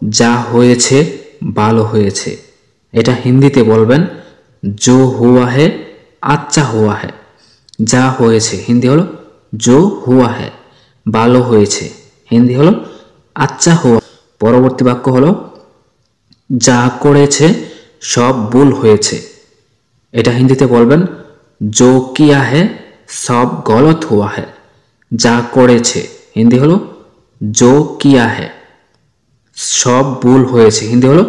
যা হয়েছে ভালো হয়েছে। এটা হিন্দিতে বলবেন जो हुआ है अच्छा हुआ है। যা হয়েছে হিন্দি হলো जो हुआ है, ভালো হয়েছে হিন্দি হলো আচ্ছা হুয়া। পরবর্তী বাক্য হলো যা করেছে সব ভুল হয়েছে। এটা হিন্দিতে বলবেন जो किया है सब गलत हुआ है। যা করেছে হিন্দি হলো जो किया है, সব ভুল হয়েছে হিন্দি হলো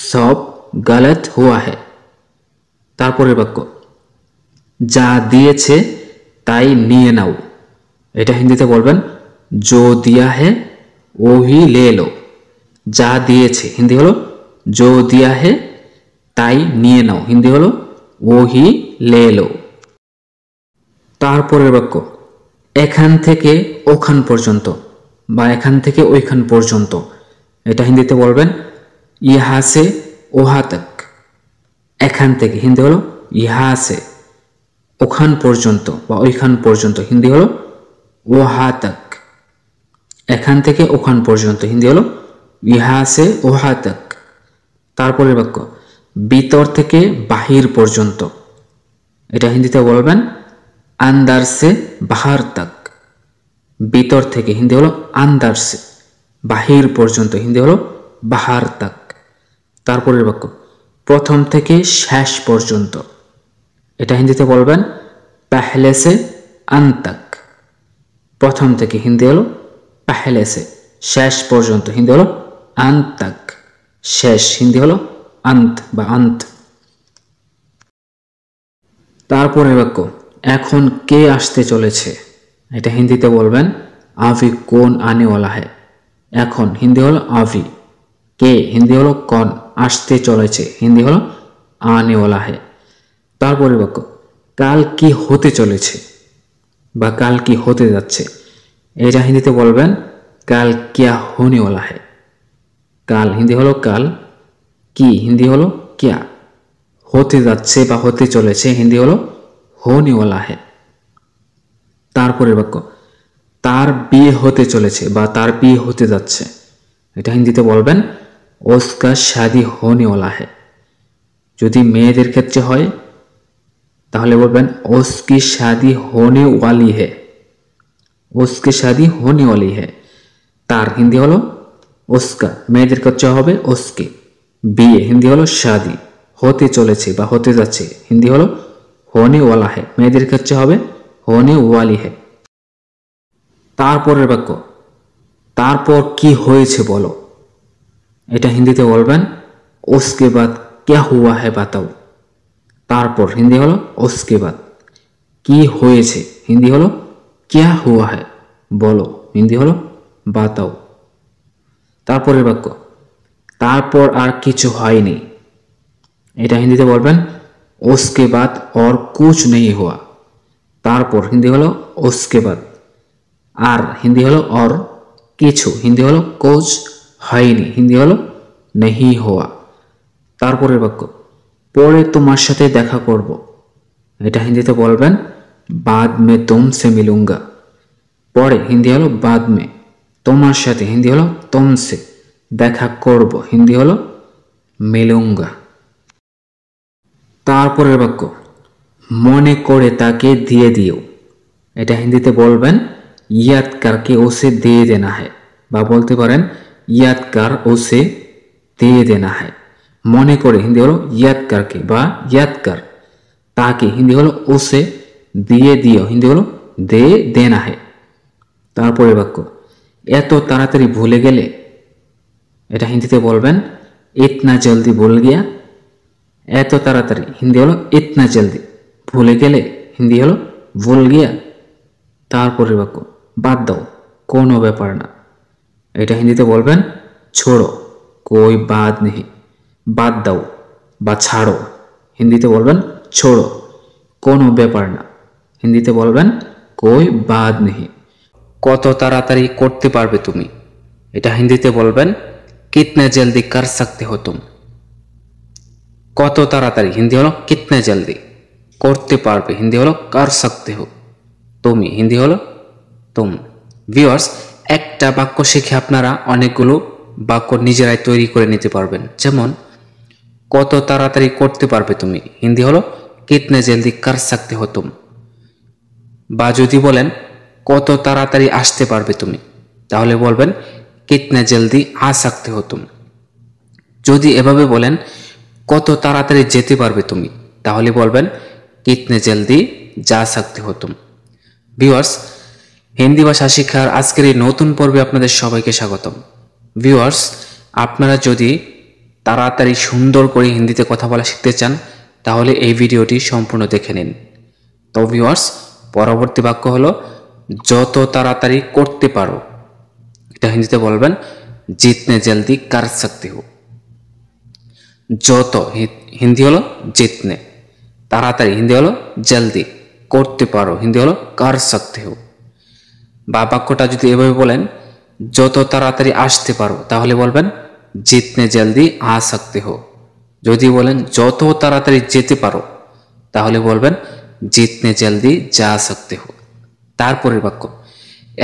সব গলত হুয়া है। তারপরের বাক্য যা দিয়েছে তাই নিয়ে নাও। এটা হিন্দিতে বলবেন जो दिया है वो ही ले लो। যা দিয়েছে হিন্দি হলো जो दिया है তাই নিয়ে নাও হিন্দি হলো वो ही ले लो। তারপরের বাক্য এখান থেকে ওখান পর্যন্ত বা এখান থেকে ওইখান পর্যন্ত। এটা হিন্দিতে বলবেন ইহা সে ওহা তক। এখান থেকে হিন্দি হলো ইহা সে, ওখান পর্যন্ত বা ওইখান পর্যন্ত হিন্দি হলো ওহা তক। এখান থেকে ওখান পর্যন্ত হিন্দি হলো ইহা সে ওহা তক। তারপরের বাক্য ভিতর থেকে বাহির পর্যন্ত। এটা হিন্দিতে বলবেন আন্দার সে বাহার তক। ভিতর থেকে হিন্দি হলো আন্দার সে, বাহির পর্যন্ত হিন্দি হলো বাহার তক। তারপরের বাক্য প্রথম থেকে শেষ পর্যন্ত। এটা হিন্দিতে বলবেন পহলে সে অন্ত তক। প্রথম থেকে হিন্দি হলো পহলে সে, শেষ পর্যন্ত হিন্দি হলো অন্ত তক। শেষ হিন্দি হলো অন্ত বা অন্ত। তারপরের বাক্য এখন কে আসতে চলেছে। এটা হিন্দিতে বলবেন আভি কোন আনে ওয়ালা है। এখন হিন্দি হলো আভি, কে হিন্দি হলো কন, আসতে চলেছে হিন্দি হলো আনে ওয়ালা है। তারপরের বাক্য কাল কি হতে চলেছে বা কাল কি হতে যাচ্ছে। এটা হিন্দিতে বলবেন কাল क्या होने वाला है। কাল হিন্দি হলো কাল, কি হিন্দি হলো क्या, হতে যাচ্ছে বা হতে চলেছে হিন্দি হলো होने वाला है। তারপরের বাক্য তার বিয়ে হতে চলেছে বা তার বিয়ে হতে যাচ্ছে। এটা হিন্দিতে বলবেন उसका शादी होने वाला है। যদি মেয়েদের ক্ষেত্রে হয় তাহলে বলবেন उसकी शादी होने वाली है। उसकी शादी होने वाली है। তার হিন্দি হলো उसका, মেয়েদের ক্ষেত্রে হবে उसके। বিয়ে হিন্দি হলো शादी, হতে চলেছে বা হতে যাচ্ছে হিন্দি হলো होने वाला है। মেয়েদের ক্ষেত্রে হবে होने वाली है। তারপরের বাক্য তারপর কি হয়েছে বলো। এটা হিন্দিতে বলবেন उसके बाद क्या हुआ है बताओ। তারপর হিন্দি হলো उसके बाद, কি হয়েছে হিন্দি হলো क्या हुआ है, বলো হিন্দি হলো बताओ। তারপরের বাক্য তারপর আর কিছু হয়নি। এটা হিন্দিতে বলবেন उसके बाद और कुछ नहीं हुआ। তারপর হিন্দি হলো उसके बाद, আর হিন্দি হলো और, কিছু হিন্দি হলো कुछ, হয়নি হিন্দি হলো नहीं हुआ। তারপরের বাক্য পরে তোমার সাথে দেখা করব। এটা হিন্দিতে বলবেন बाद में तुमसे मिलूंगा। পরে হিন্দি হলো बाद में, তোমার সাথে হিন্দি হলো तुमसे, দেখা করব হিন্দি হলো मिलूंगा। তারপরের বাক্য মনে করে তাকে দিয়ে দিও। এটা হিন্দিতে বলবেন याद करके उसे दे देना है, বা বলতে পারেন याद कर उसे दे देना है। মনে করে হিন্দি হলো याद करके বা याद कर, তাকে হিন্দি হলো उसे, দিয়ে দিও হিন্দি হলো दे देना है। তারপরের বাক্য এত তাড়াতাড়ি ভুলে গেলে। এটা হিন্দিতে বলবেন इतना जल्दी भूल गया। এত তাড়াতাড়ি হিন্দি হলো इतना जल्दी, ভুলে গেলে হিন্দি হলো ভুল গিয়া। তারপরের বাক্য বাদ দাও, কোনো ব্যাপার না। এটা হিন্দিতে বলবেন ছোড়ো, कोई बात नहीं। বাদ দাও বা ছাড়ো হিন্দিতে বলবেন ছোড়ো, কোনো ব্যাপার না হিন্দিতে বলবেন कोई बात नहीं। কত তাড়াতাড়ি করতে পারবে তুমি। এটা হিন্দিতে বলবেন कितने जल्दी कर सकते हो तुम। কত তাড়াতাড়ি হিন্দি হলো कितने जल्दी, করতে পারবে হিন্দি হলো कर सकते हो, তুমি হিন্দি হলো तुम। ভিউয়ার্স, একটা বাক্য শিখে আপনারা অনেকগুলো বাক্য নিজেরাই তৈরি করে নিতে পারবেন। যেমন কত তাড়াতাড়ি করতে পারবে তুমি, হিন্দি হলো কিতনে জলদি কর সকতে হো তুম। বা যদি বলেন কত তাড়াতাড়ি আসতে পারবে তুমি, তাহলে বলবেন কিতনে জলদি আ সকতে হো তুম। যদি এভাবে বলেন কত তাড়াতাড়ি যেতে পারবে তুমি, তাহলে বলবেন কিতনে জলদি যা সকতে হো তুম। ভিউয়ার্স, হিন্দি ভাষা শিক্ষার আজকের এই নতুন পর্বে আপনাদের সবাইকে স্বাগতম। ভিউয়ার্স, আপনারা যদি তাড়াতাড়ি সুন্দর করে হিন্দিতে কথা বলা শিখতে চান, তাহলে এই ভিডিওটি সম্পূর্ণ দেখে নিন। তো ভিউয়ার্স, পরবর্তী বাক্য হলো যত তাড়াতাড়ি করতে পারো। এটা হিন্দিতে বলবেন জিতনে জলদি কর সকতে হো। যত হিন্দি হলো জিতনে, তাড়াতাড়ি হিন্দি হলো জলদি, করতে পারো হিন্দি হলো কর সকতে হো। বা বাক্যটা যদি এভাবে বলেন যত তাড়াতাড়ি আসতে পারো, তাহলে বলবেন জিতনে জলদি আ সকতে হো। যদি বলেন যত তাড়াতাড়ি যেতে পারো, তাহলে বলবেন জিতনে জলদি যা সকতে হো। তারপরের বাক্য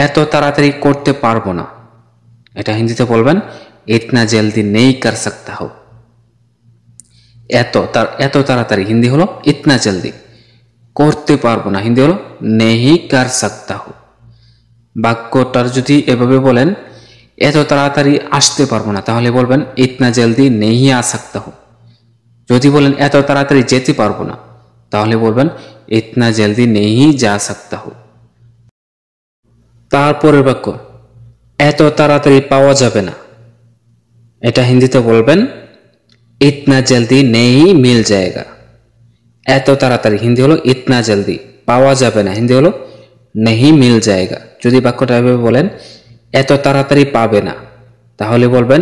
এত তাড়াতাড়ি করতে পারবো না, এটা হিন্দিতে বলবেন ইতনা জলদি নেই কর সকতা হো। এত তাড়াতাড়ি হিন্দি হলো ইতনা জলদি, করতে পারবো না হিন্দি হলো নেহি কর সকতা হো। বাক্যটার যদি এভাবে বলেন এত তাড়াতাড়ি আসতে পারবো না, তাহলে বলবেন ইতনা জলদি নেহি আ সকতা হো। যদি বলেন এত তাড়াতাড়ি যেতে পারবো না, তাহলে বলবেন ইতনা জলদি নেহি যা সকতা হো। তারপরের বাক্য এত তাড়াতাড়ি পাওয়া যাবে না, এটা হিন্দিতে বলবেন ইতনা জলদি নেহি মিল জায়েগা। এত তাড়াতাড়ি হিন্দি হলো ইতনা জলদি, পাওয়া যাবে না হিন্দি হলো নেহি মিল জায়েগা। যদি বাক্যটা এভাবে বলেন এত তাড়াতাড়ি পাবে না, তাহলে বলবেন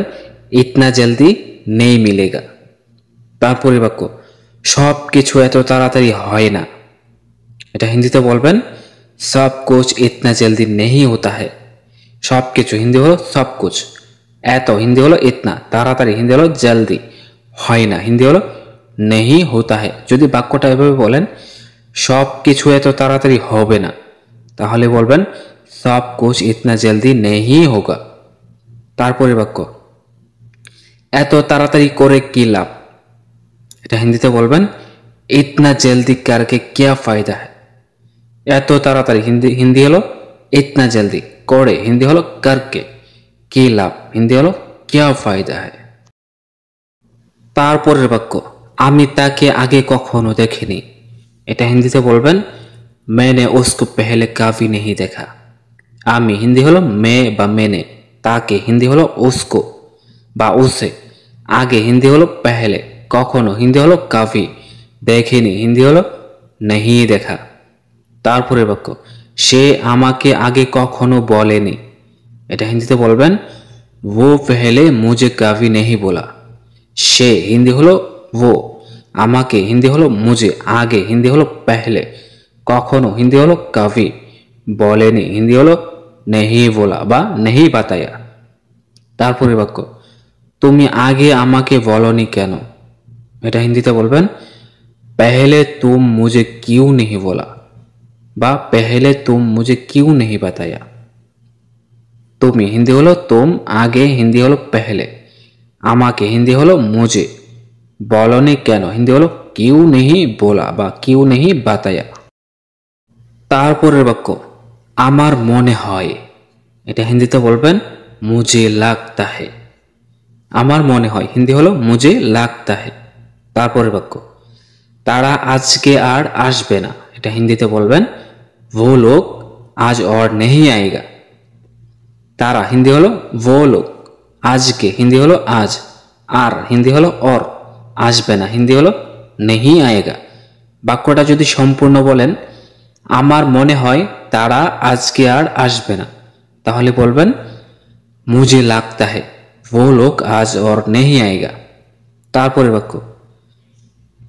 ইতনা জলদি নেই মিলেগা। তারপরে বাক্য সব কিছু এত তাড়াতাড়ি হয় না, এটা হিন্দিতে বলবেন সব কুছ ইতনা জলদি নেহি হোতা হ্যায়। সব কিছু হিন্দি হলো সব কুছ, এত হিন্দি হলো ইতনা, তাড়াতাড়ি হিন্দি হলো জলদি, হয় না হিন্দি হলো নেহি হোতা হ্যায়। যদি বাক্যটা এভাবে বলেন সব কিছু এত তাড়াতাড়ি হবে না, তাহলে বলবেন সব কুছ ইতনা জলদি নেহি হোগা। তারপরে বাক্য এত তাড়াতাড়ি করে কি লাভ, এটা হিন্দিতে বলবেন ইতনা জলদি করকে क्या फायदा है। এত তাড়াতাড়ি হিন্দি হলো ইতনা জলদি, করে হিন্দি হলো করকে, কি লাভ হিন্দি হলো क्या फायदा है। তারপরের বাক্য আমি তাকে আগে কখনো দেখিনি, এটা হিন্দিতে বলবেন मैंने उसको पहले कभी नहीं देखा। আমি হিন্দি হলো মে বা মেনে, তাকে হিন্দি হলো উসকো বা উসে, আগে হিন্দি হলো পেহলে, কখনো হিন্দি হলো কাভি, দেখিনি হিন্দি হলো নেহি দেখা। তারপরে বাক্য সে আমাকে আগে কখনো বলেনি, এটা হিন্দিতে বলবেন वो पहले मुझे कभी नहीं बोला। সে হিন্দি হলো वो, আমাকে হিন্দি হলো মুঝে, আগে হিন্দি হলো পেহলে, কখনো হিন্দি হলো কভি, বলেনি হিন্দি হলো নেহি বলা বা নেহি বাতায়া। তারপরে বাক্য তুমি আগে আমাকে বলনি কেন, এটা হিন্দিতে বলবেন पहले तुम मुझे क्यों नहीं बोला বা पहले तुम मुझे क्यों नहीं बताया। তুমি হিন্দি হলো তুম, আগে হিন্দি হলো पहले, আমাকে হিন্দি হলো মুঝে, বলনি কেন হিন্দি হলো क्यों नहीं बोला বা क्यों नहीं बताया। তারপরের বাক্য আমার মনে হয়, এটা হিন্দিতে বলবেন মুঝে লাগতা হে। আমার মনে হয় হিন্দি হলো মুঝে লাগতা হে। তারপরের বাক্য তারা আজকে আর আসবে না, এটা হিন্দিতে বলবেন वो लोग आज और नहीं आएगा। তারা হিন্দি হলো वो लोग, আজকে হিন্দি হলো আজ, আর হিন্দি হলো और, আসবে না হিন্দি হলো नहीं आएगा। বাক্যটা যদি সম্পূর্ণ বলেন আমার মনে হয় তারা আজকে আর আসবে না, তাহলে বলবেন मुझे लगता है वो लोग आज और नहीं आएगा। তারপরে বাক্য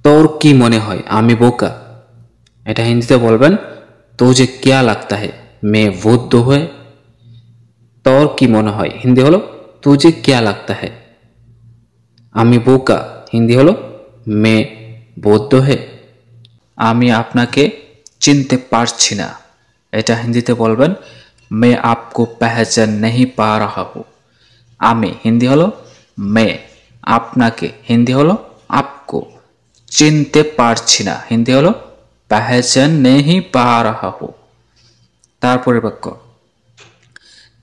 তোর কি মনে হয় আমি বোকা, এটা হিন্দিতে বলবেন तुझे क्या लगता है मैं बुद्धू है। তোর কি মনে হয় হিন্দি হলো तुझे क्या लगता है, আমি বোকা হিন্দি হলো मैं बुद्धू है। আমি আপনাকে চিনতে পারছি না, এটা হিন্দিতে বলবেন मैं आपको पहचान नहीं पा रहा हूँ। আমি হিন্দি হলো মে, আপনাকে হিন্দি হলো আপকো, চিনতে পারছি না হিন্দি হলো पहचान नहीं पा रहा हूं। তারপরে বাক্য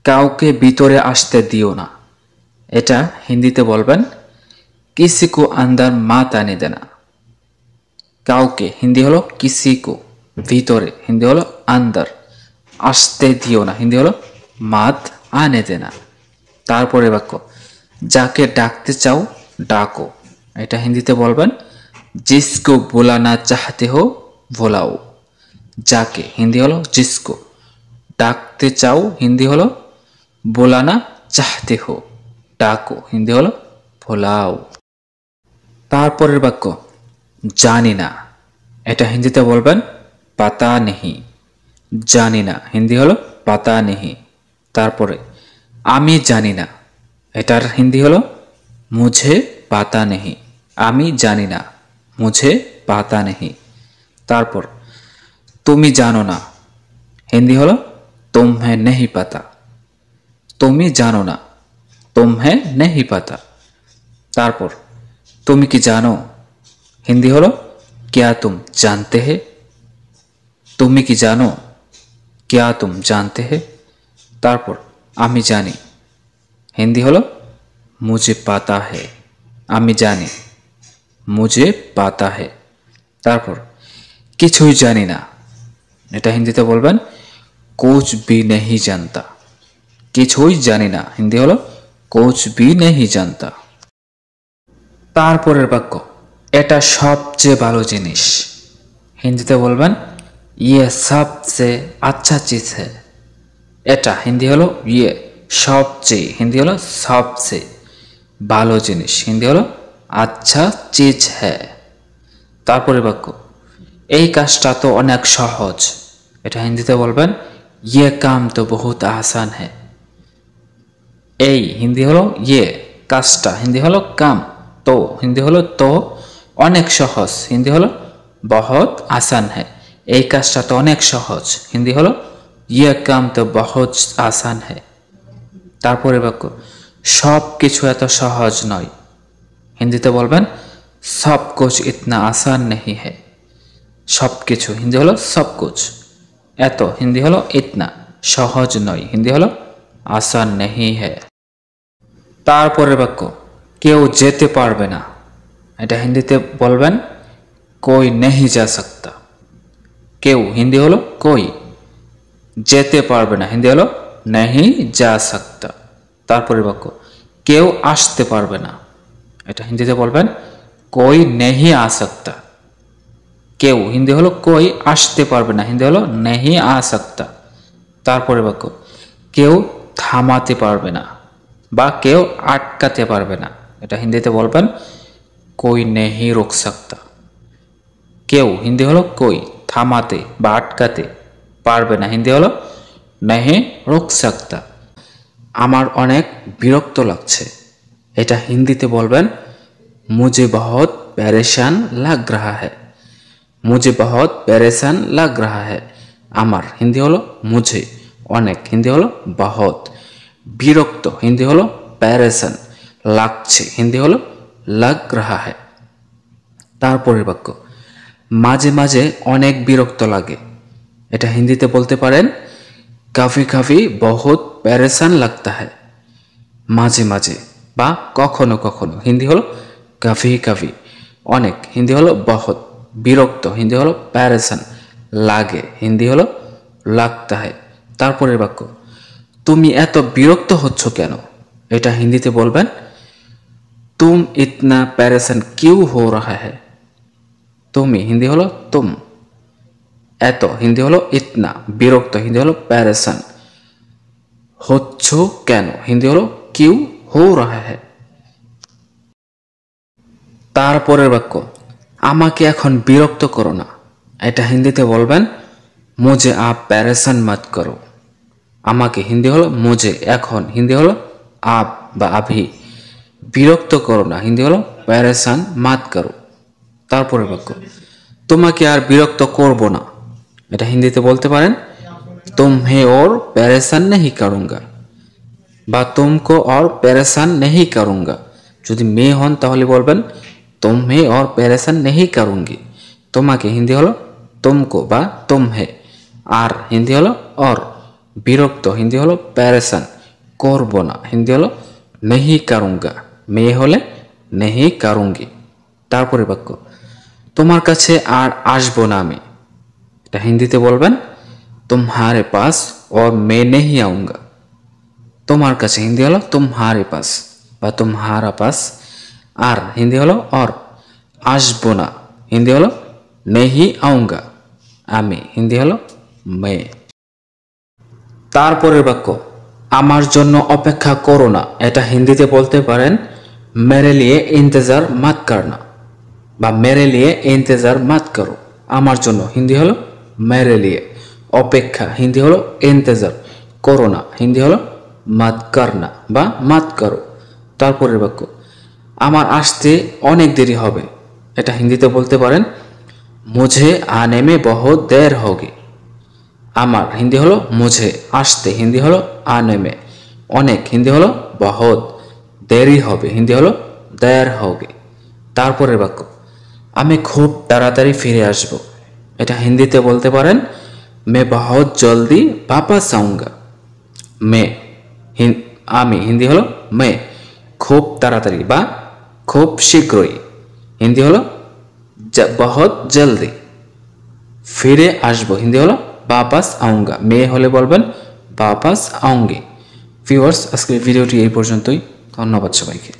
কাউকে ভিতরে আসতে দিও না, এটা হিন্দিতে বলবেন किसी को अंदर मत आने देना। কাউকে হিন্দি হলো किसी को, ভিতরে হিন্দি হলো अंदर, আসতে দিও না হিন্দি হলো मत आने देना। তারপরে বাক্য যাকে ডাকতে চাও ডাকো, এটা হিন্দিতে বলবেন जिसको बुलाना चाहते हो बुलाओ। যাকে হিন্দি হলো जिसको, ডাকতে চাও হিন্দি হলো बुलाना चाहते हो, ডাকো হিন্দি হলো बुलाओ। তারপরের বাক্য জানি না, এটা হিন্দিতে বলবেন পাতা নেহি, জানি না হিন্দি হলো পাতা নেহি। তারপরে আমি জানি না, এটার হিন্দি হলো মুঝে পাতা নেহি, আমি জানি না মুঝে পাতা নেহি। তারপর তুমি জানো না, হিন্দি হলো तुम्हें नहीं पता, তুমি জানো না तुम्हें नहीं पता। তারপর তুমি কি জানো, হিন্দি হলো क्या तुम जानते हैं, তুমি কি জানো क्या तुम जानते हैं। তারপর আমি জানি, হিন্দি হলো मुझे पता है, আমি জানি मुझे पता है। তারপর কিছুই জানি না, এটা হিন্দিতে বলবেন कुछ भी नहीं जानता, কিছুই জানি না হিন্দি হলো कुछ भी नहीं जानता। তারপরের বাক্য এটা সবচেয়ে ভালো জিনিস, হিন্দিতে বলবেন ये सबसे अच्छा चीज है। এটা হিন্দি হলো ये সবচেয়ে, হিন্দি হলো सबसे, ভালো জিনিস হিন্দি হলো अच्छा चीज है। তারপরে বাক্য এই কাজটা তো অনেক সহজ, এটা হিন্দিতে বলবেন ये काम तो बहुत आसान है। এই হিন্দি হলো ये, কাজটা হিন্দি হলো কাম, তো হিন্দি হলো তো, অনেক সহজ হিন্দি হলো बहुत आसान है। এই কাজটা তো অনেক সহজ হিন্দি হলো ये काम तो बहुत आसान है। তারপরে বাক্য সব কিছু এত সহজ নয়, হিন্দিতে বলবেন सब कुछ इतना आसान नहीं है। সব কিছু হিন্দি হলো सब कुछ, এত হিন্দি হলো इतना, সহজ নয় হিন্দি হলো आसान नहीं है। তারপরের বাক্য কেউ যেতে পারবে না, এটা হিন্দিতে বলবেন कोई नहीं जा सकता। কেউ হিন্দি হলো कोई, যেতে পারবে না হিন্দি হলো नहीं जा सकता। তারপরের বাক্য কেউ আসতে পারবে না, এটা হিন্দিতে বলবেন कोई नहीं आ सकता। কেউ হিন্দি হলো कोई, আসতে পারবে না হিন্দি হলো नहीं आ सकता। তারপরে বাক্য কেউ থামাতে পারবে না বা কেউ আটকাতে পারবে না, এটা হিন্দিতে বলবেন कोई नहीं रोक सकता। কেউ হিন্দি হলো कोई, থামাতে বা আটকাতে পারবে না হিন্দি হলো नहीं रोक सकता। আমার অনেক বিরক্ত লাগছে, এটা হিন্দিতে বলবেন मुझे बहुत परेशान लग रहा है। मुझे बहुत परेशान लग रहा है। আমার হিন্দি হলো मुझे, অনেক হিন্দি হলো बहुत, বিরক্ত হিন্দি হলো परेशान, লাগছে হিন্দি হলো लग रहा है। তারপরের বাক্য মাঝে মাঝে অনেক বিরক্ত লাগে, এটা হিন্দিতে বলতে পারেন कभी कभी बहुत परेशान लगता है। মাঝে মাঝে বা কখনো কখনো হিন্দি হলো कभी कभी, অনেক হিন্দি হলো बहुत, বিরক্ত হিন্দি হলো परेशान, লাগে হিন্দি হলো लगता है। তারপরের বাক্য তুমি এত বিরক্ত হচ্ছ কেন, এটা হিন্দিতে বলবেন तुम इतना परेशान क्यों हो रहा है। তুমি হিন্দি হলো तुम, এত হিন্দি হলো इतना, বিরক্ত হিন্দি হলো परेशान, হচ্ছ কেন হিন্দি হলো क्यों हो रहा है। তারপরের বাক্য আমাকে এখন বিরক্ত করো না, এটা হিন্দিতে বলবেন मुझे आप परेशान मत करो। আমাকে হিন্দি হলো मुझे, এখন হিন্দি হলো आप বা अभी, বিরক্ত করো না হিন্দি হলো परेशान मत करो। তারপরের বাক্য তোমাকে আর বিরক্ত করব না, এটা হিন্দিতে বলতে পারেন तुम्हें और परेशान नहीं करूंगा। বা तुमको और परेशान नहीं करूँगा। যদি মেয়ে হন তাহলে বলবেন तुम्हें और परेशान नहीं करूँगी। তোমাকে হিন্দি হলো तुमको বা तुम्हें, আর হিন্দি হলো और, বিরক্ত হিন্দি হলো परेशान, করব না হিন্দি হলো नहीं करूँगा। মেয়ে হলে नहीं करूँगी। তারপরে বাক্য তোমার কাছে আর আসবো না আমি, এটা হিন্দিতে বলবেন तुम्हारे पास और मैं नहीं आऊँगा। তোমার কাছে হিন্দি হলো तुम्हारे पास বা तुम्हारा पास, আর হিন্দি হলো और, আসবো না হিন্দি হলো नहीं आऊँगा, আমি হিন্দি হলো मैं। তারপরের বাক্য আমার জন্য অপেক্ষা করো না, এটা হিন্দিতে বলতে পারেন मेरे लिए इंतजार मत करना বা मेरे लिए इंतजार मत करो। আমার জন্য হিন্দি হলো मेरे लिए, অপেক্ষা হিন্দি হলো इंतजार, করো না হিন্দি হলো मत करना বা मत करो। তারপরের বাক্য আমার আসতে অনেক দেরি হবে, এটা হিন্দিতে বলতে পারেন मुझे आने में बहुत देर होगी। আমার হিন্দি হলো मुझे, আসতে হিন্দি হলো आने में, অনেক হিন্দি হলো बहुत, দেরি হবে হিন্দি হলো देर होगी। তারপরের বাক্য আমি খুব তাড়াতাড়ি ফিরে আসব, এটা হিন্দিতে বলতে পারেন मैं बहुत जल्दी वापस आऊँगा। मैं আমি হিন্দি হলো मैं, খুব তাড়াতাড়ি বা খুব শীঘ্রই হিন্দি হলো बहुत जल्दी, ফিরে আসবো হিন্দি হলো वापस आऊँगा। মেয়ে হলে বলবেন वापस आऊँगी। ভিউয়ার্স, আজকের ভিডিওটি এই পর্যন্তই। ধন্যবাদ সবাইকে।